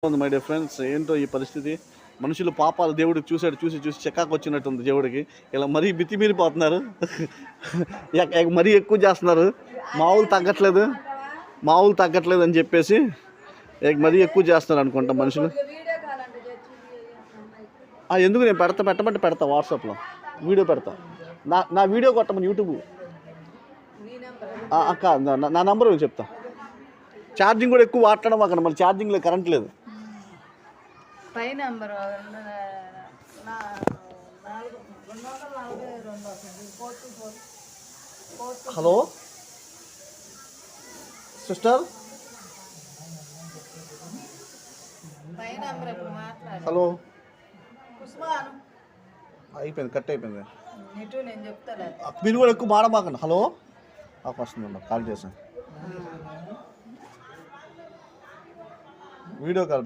ఉంది my dear friends. ఏంటో ఈ పరిస్థితి, మనుషులు పాపాలు దేవుడికి చూసి చెక్కాకు వచ్చినట్టుంది దేవుడికి. ఇలా మరీ మితిమీరిపోతున్నారు, మరీ ఎక్కువ చేస్తున్నారు. మామూలు తగ్గట్లేదు అని చెప్పేసి మరీ ఎక్కువ చేస్తున్నారు అనుకుంటా మనుషులు. ఎందుకు నేను పెట్టమంటే పెడతా, వాట్సాప్లో వీడియో పెడతా. నా వీడియో కొట్టమని యూట్యూబ్ అక్క నా నంబర్ చెప్తా. ఛార్జింగ్ కూడా ఎక్కువ వాడడం అక్కడ, మళ్ళీ ఛార్జింగ్ లేదు, కరెంట్ లేదు. హలో సిస్టర్, హలో అయిపోయింది, కట్ అయిపోయింది. మీరు కూడా ఎక్కువ మాడమాకండి. హలో వస్తుందండి, కాల్ చేశాను, వీడియో కాల్